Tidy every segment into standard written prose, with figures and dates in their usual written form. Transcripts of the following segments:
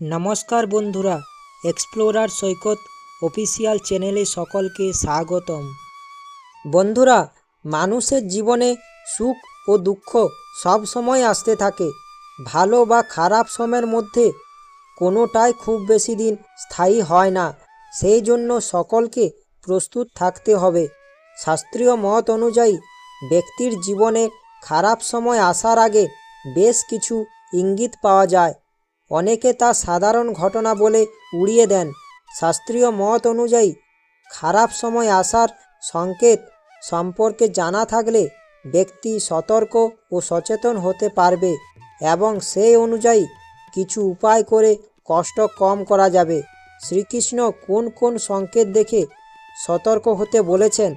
নমস্কার বন্ধুরা, এক্সপ্লোরার সৈকত অফিসিয়াল চ্যানেলে সকলকে স্বাগতম। বন্ধুরা, মানুষের জীবনে সুখ ও দুঃখ সব সময় আসতে থাকে। ভালো বা খারাপ সময়ের মধ্যে কোনোটাই খুব বেশি দিন স্থায়ী হয় না। সেই জন্য সকলকে প্রস্তুত থাকতে হবে। শাস্ত্রীয় মত অনুযায়ী ব্যক্তির জীবনে খারাপ সময় আসার আগে বেশ কিছু ইঙ্গিত পাওয়া যায়। অনেকে তা সাধারণ ঘটনা বলে উড়িয়ে দেন। শাস্ত্রীয় মত অনুযায়ী খারাপ সময় আসার সংকেত সম্পর্কে জানা থাকলে ব্যক্তি সতর্ক ও সচেতন হতে পারবে এবং সেই অনুযায়ী কিছু উপায় করে কষ্ট কম করা যাবে। শ্রীকৃষ্ণ কোন কোন সংকেত দেখে সতর্ক হতে বলেছেন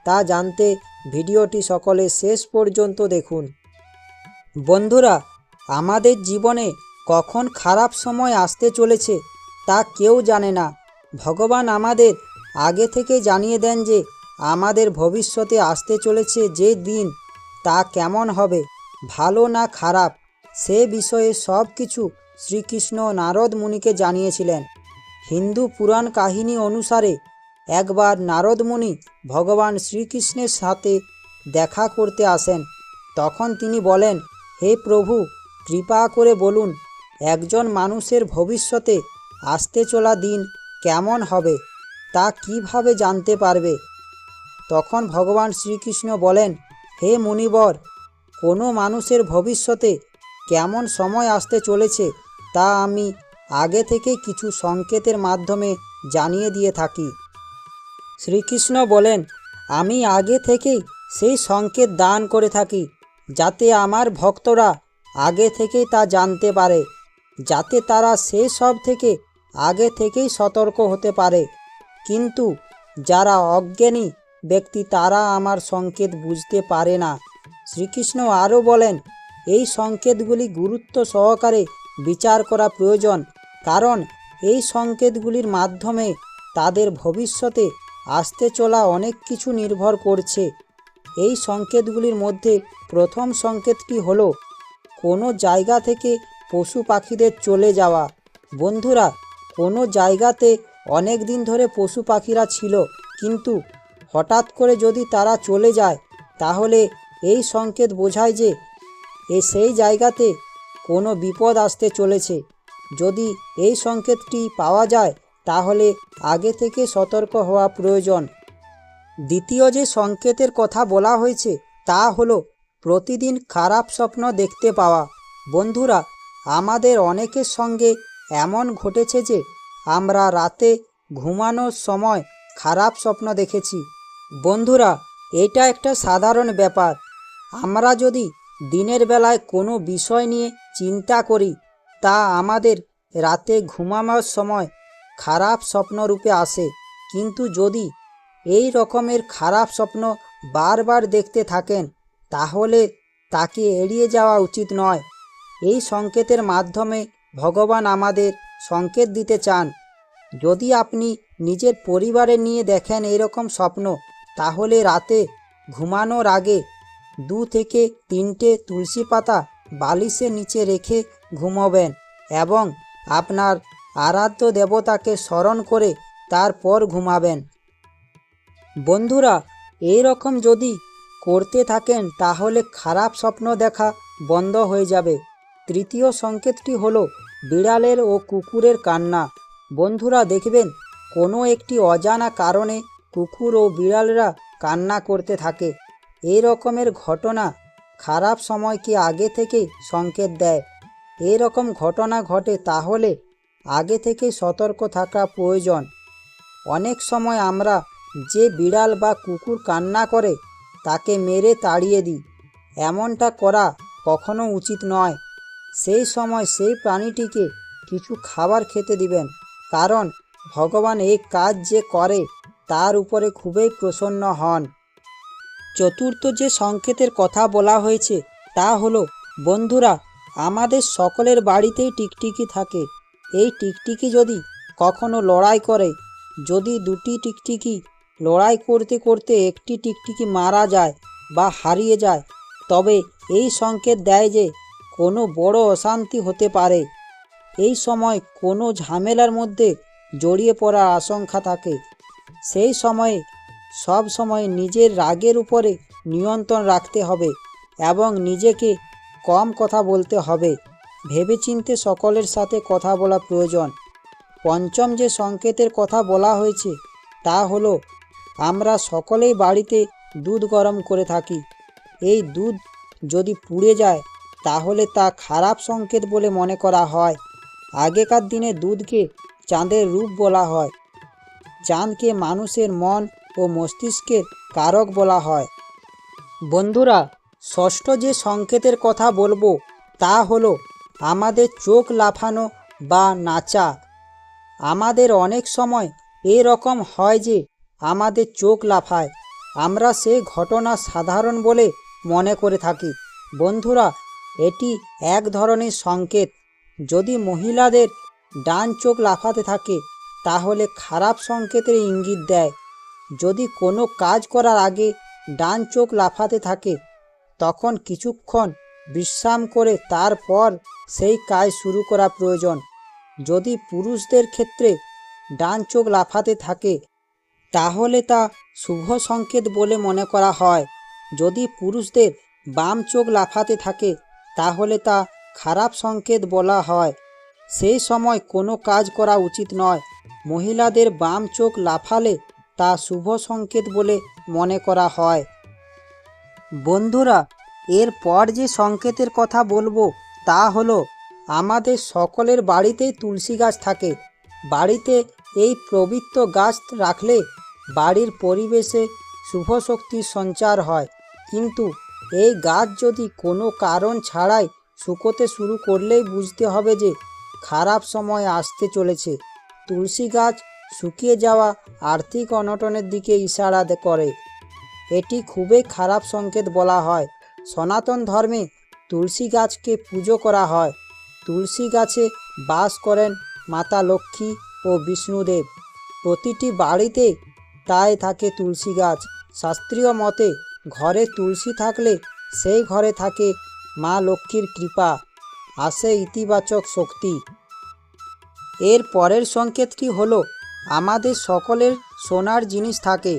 তা জানতে ভিডিওটি সকলে শেষ পর্যন্ত দেখুন। বন্ধুরা, আমাদের জীবনে কখন খারাপ সময় আসতে চলেছে তা কেউ জানে না। ভগবান আমাদের আগে থেকে জানিয়ে দেন যে আমাদের ভবিষ্যতে আসতে চলেছে যে দিন তা কেমন হবে, ভালো না খারাপ, সে বিষয়ে সব কিছু শ্রীকৃষ্ণ নারদ মুনিকে জানিয়েছিলেন। হিন্দু পুরাণ কাহিনী অনুসারে একবার নারদ মুনি ভগবান শ্রীকৃষ্ণের সাথে দেখা করতে আসেন। তখন তিনি বলেন, হে প্রভু, কৃপা করে বলুন একজন মানুষের ভবিষ্যতে আসতে চলা দিন কেমন হবে, তা কিভাবে জানতে পারবে? তখন ভগবান শ্রীকৃষ্ণ বলেন, হে মুনিবর, কোনো মানুষের ভবিষ্যতে কেমন সময় আসতে চলেছে তা আমি আগে থেকে কিছু সংকেতের মাধ্যমে জানিয়ে দিয়ে থাকি। শ্রীকৃষ্ণ বলেন, আমি আগে থেকেই সেই সংকেত দান করে থাকি যাতে আমার ভক্তরা আগে থেকেই তা জানতে পারে, যাতে তারা সেই সব থেকে আগে থেকেই সতর্ক হতে পারে। কিন্তু যারা অজ্ঞানী ব্যক্তি তারা আমার সংকেত বুঝতে পারে না। শ্রীকৃষ্ণ আরও বলেন, এই সংকেতগুলি গুরুত্ব সহকারে বিচার করা প্রয়োজন, কারণ এই সংকেতগুলির মাধ্যমে তাদের ভবিষ্যতে আসতে চলা অনেক কিছু নির্ভর করছে। এই সংকেতগুলির মধ্যে প্রথম সংকেতটি হলো কোনো জায়গা থেকে পশু পাখিদের চলে যাওয়া। বন্ধুরা, কোনো জায়গাতে অনেক দিন ধরে পশু পাখিরা ছিল, কিন্তু হঠাৎ করে যদি তারা চলে যায় তাহলে এই সংকেত বোঝায় যে সেই জায়গাতে কোনো বিপদ আসতে চলেছে। যদি এই সংকেতটি পাওয়া যায় তাহলে আগে থেকে সতর্ক হওয়া প্রয়োজন। দ্বিতীয় যে সংকেতের কথা বলা হয়েছে তা হলো প্রতিদিন খারাপ স্বপ্ন দেখতে পাওয়া। বন্ধুরা, আমাদের অনেকের সঙ্গে এমন ঘটেছে যে আমরা রাতে ঘুমানোর সময় খারাপ স্বপ্ন দেখেছি। বন্ধুরা, এটা একটা সাধারণ ব্যাপার। আমরা যদি দিনের বেলায় কোনো বিষয় নিয়ে চিন্তা করি তা আমাদের রাতে ঘুমানোর সময় খারাপ স্বপ্ন রূপে আসে। কিন্তু যদি এই রকমের খারাপ স্বপ্ন বারবার দেখতে থাকেন তাহলে তাকে এড়িয়ে যাওয়া উচিত নয়। এই সংকেতের মাধ্যমে ভগবান আমাদের সংকেত দিতে চান। যদি আপনি নিজের পরিবারে নিয়ে দেখেন এরকম স্বপ্ন, তাহলে রাতে ঘুমানোর আগে 2 থেকে 3টে তুলসী পাতা বালিশের নিচে রেখে ঘুমাবেন এবং আপনার আরাধ্য দেবতাকে স্মরণ করে তারপর ঘুমাবেন। বন্ধুরা, এই রকম যদি করতে থাকেন তাহলে খারাপ স্বপ্ন দেখা বন্ধ হয়ে যাবে। তৃতীয় সংকেতটি হলো বিড়ালের ও কুকুরের কান্না। বন্ধুরা, দেখবেন কোনো একটি অজানা কারণে কুকুর ও বিড়ালরা কান্না করতে থাকে। এই রকমের ঘটনা খারাপ সময়কে আগে থেকেই সংকেত দেয়। এই রকম ঘটনা ঘটে তাহলে আগে থেকে সতর্ক থাকা প্রয়োজন। অনেক সময় আমরা যে বিড়াল বা কুকুর কান্না করে তাকে মেরে তাড়িয়ে দিই। এমনটা করা কখনো উচিত নয়। সেই সময় সেই প্রাণীটিকে কিছু খাবার খেতে দিবেন, কারণ ভগবান এই কাজ যে করে তার উপরে খুবই প্রসন্ন হন। চতুর্থ যে সংকেতের কথা বলা হয়েছে তা হলো, বন্ধুরা, আমাদের সকলের বাড়িতেই টিকটিকি থাকে। এই টিকটিকি যদি কখনো লড়াই করে, যদি 2টি টিকটিকি লড়াই করতে করতে একটি টিকটিকি মারা যায় বা হারিয়ে যায়, তবে এই সংকেত দেয় যে কোনো বড় অশান্তি হতে পারে। এই সময় কোনো ঝামেলার মধ্যে জড়িয়ে পড়ার আশঙ্কা থাকে। সেই সময়ে সব সময় নিজের রাগের উপরে নিয়ন্ত্রণ রাখতে হবে এবং নিজেকে কম কথা বলতে হবে। ভেবেচিন্তে সকলের সাথে কথা বলা প্রয়োজন। পঞ্চম যে সংকেতের কথা বলা হয়েছে তা হলো, আমরা সকলেই বাড়িতে দুধ গরম করে থাকি। এই দুধ যদি পুড়ে যায় তাহলে তা খারাপ সংকেত বলে মনে করা হয়। আগেকার দিনে দুধকে চাঁদের রূপ বলা হয়। চাঁদকে মানুষের মন ও মস্তিষ্কের কারক বলা হয়। বন্ধুরা, ষষ্ঠ যে সংকেতের কথা বলবো তা হলো আমাদের চোখ লাফানো বা নাচা। আমাদের অনেক সময় এরকম হয় যে আমাদের চোখ লাফায়। আমরা সেই ঘটনা সাধারণ বলে মনে করে থাকি। বন্ধুরা, এটি এক ধরনের সংকেত। যদি মহিলাদের ডান চোখ লাফাতে থাকে তাহলে খারাপ সংকেতের ইঙ্গিত দেয়। যদি কোনো কাজ করার আগে ডান চোখ লাফাতে থাকে তখন কিছুক্ষণ বিশ্রাম করে তারপর সেই কাজ শুরু করা প্রয়োজন। যদি পুরুষদের ক্ষেত্রে ডান চোখ লাফাতে থাকে তাহলে তা শুভ সংকেত বলে মনে করা হয়। যদি পুরুষদের বাম চোখ লাফাতে থাকে তাহলে তা খারাপ সংকেত বলা হয়। সেই সময় কোনো কাজ করা উচিত নয়। মহিলাদের বাম চোখ লাফালে তা শুভ সংকেত বলে মনে করা হয়। বন্ধুরা, এরপর যে সংকেতের কথা বলবো তা হলো আমাদের সকলের বাড়িতেই তুলসী গাছ থাকে। বাড়িতে এই পবিত্র গাছ রাখলে বাড়ির পরিবেশে শুভ শক্তির সঞ্চার হয়। কিন্তু এই গাছ যদি কোনো কারণ ছাড়াই শুকোতে শুরু করলেই বুঝতে হবে যে খারাপ সময় আসতে চলেছে। তুলসী গাছ শুকিয়ে যাওয়া আর্থিক অনটনের দিকে ইশারা করে। এটি খুবই খারাপ সংকেত বলা হয়। সনাতন ধর্মে তুলসী গাছকে পুজো করা হয়। তুলসী গাছে বাস করেন মাতা লক্ষ্মী ও বিষ্ণুদেব। প্রতিটি বাড়িতে তাই থাকে তুলসী গাছ। শাস্ত্রীয় মতে ঘরে তুলসী থাকলে সেই ঘরে থাকে মা লক্ষ্মীর কৃপা, আসে ইতিবাচক শক্তি। এর পরের সংকেতটি হলো আমাদের সকলের সোনার জিনিস থাকে।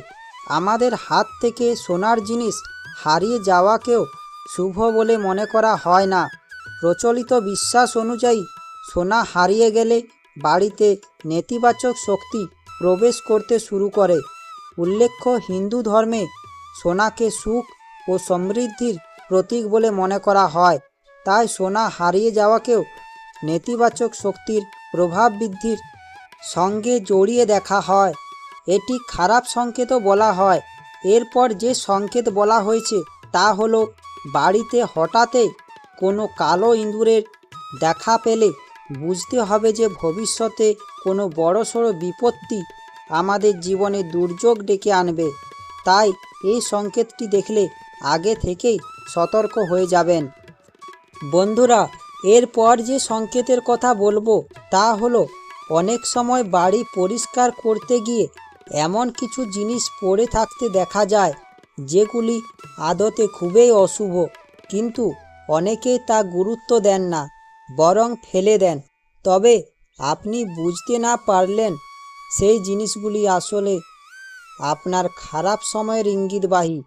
আমাদের হাত থেকে সোনার জিনিস হারিয়ে যাওয়াকেও শুভ বলে মনে করা হয় না। প্রচলিত বিশ্বাস অনুযায়ী সোনা হারিয়ে গেলে বাড়িতে নেতিবাচক শক্তি প্রবেশ করতে শুরু করে। উল্লেখ্য, হিন্দু ধর্মে সোনাকে সুখ ও সমৃদ্ধির প্রতীক বলে মনে করা হয়। তাই সোনা হারিয়ে যাওয়াকেও নেতিবাচক শক্তির প্রভাব বৃদ্ধির সঙ্গে জড়িয়ে দেখা হয়। এটি খারাপ সংকেতও বলা হয়। এরপর যে সংকেত বলা হয়েছে তা হলো বাড়িতে হঠাৎই কোনো কালো ইঁদুরের দেখা পেলে বুঝতে হবে যে ভবিষ্যতে কোনো বড়সড় বিপত্তি আমাদের জীবনে দুর্যোগ ডেকে আনবে। তাই এই সংকেতটি দেখলে আগে থেকেই সতর্ক হয়ে যাবেন। বন্ধুরা, এরপর যে সংকেতের কথা বলবো তা হলো অনেক সময় বাড়ি পরিষ্কার করতে গিয়ে এমন কিছু জিনিস পড়ে থাকতে দেখা যায় যেগুলি আদতে খুবই অশুভ, কিন্তু অনেকেই তা গুরুত্ব দেন না, বরং ফেলে দেন। তবে আপনি বুঝতে না পারলেন সেই জিনিসগুলি আসলে আপনার খারাপ সময়ের ইঙ্গিতবাহী।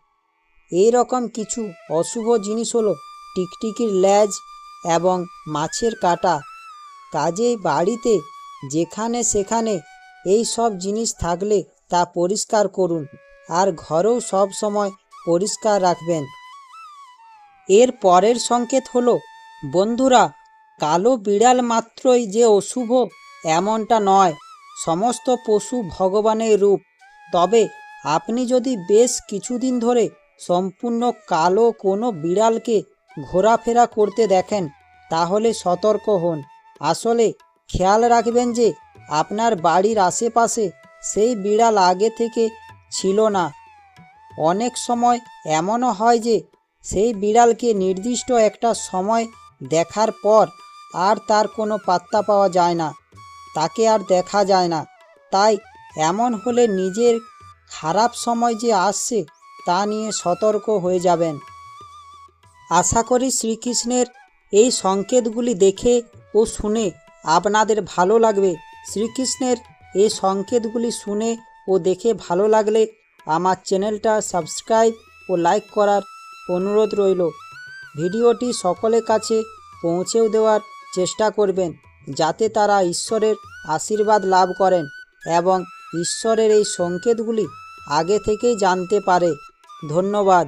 এই রকম কিছু অশুভ জিনিস হলো টিকটিকির লেজ এবং মাছের কাঁটা। কাজেই বাড়িতে যেখানে সেখানে এই সব জিনিস থাকলে তা পরিষ্কার করুন আর ঘরেও সব সময় পরিষ্কার রাখবেন। এর পরের সংকেত হলো বন্ধুরা, কালো বিড়াল মাত্রই যে অশুভ এমনটা নয়। সমস্ত পশু ভগবানের রূপ। তবে আপনি যদি বেশ কিছুদিন ধরে সম্পূর্ণ কালো কোনো বিড়ালকে ঘোরাফেরা করতে দেখেন তাহলে সতর্ক হন। আসলে খেয়াল রাখবেন যে আপনার বাড়ির আশেপাশে সেই বিড়াল আগে থেকে ছিল না। অনেক সময় এমনও হয় যে সেই বিড়ালকে নির্দিষ্ট একটা সময় দেখার পর আর তার কোনো পাত্তা পাওয়া যায় না, তাকে আর দেখা যায় না। তাই এমন হলে নিজের খারাপ সময় যে আসছে তা নিয়ে সতর্ক হয়ে যাবেন। আশা করি শ্রীকৃষ্ণের এই সংকেতগুলি দেখে ও শুনে আপনাদের ভালো লাগবে। শ্রীকৃষ্ণের এই সংকেতগুলি শুনে ও দেখে ভালো লাগলে আমার চ্যানেলটা সাবস্ক্রাইব ও লাইক করার অনুরোধ রইল। ভিডিওটি সকলের কাছে পৌঁছেও দেওয়ার চেষ্টা করবেন, যাতে তারা ঈশ্বরের আশীর্বাদ লাভ করেন এবং ঈশ্বরের এই সংকেতগুলি আগে থেকেই জানতে পারে। ধন্যবাদ।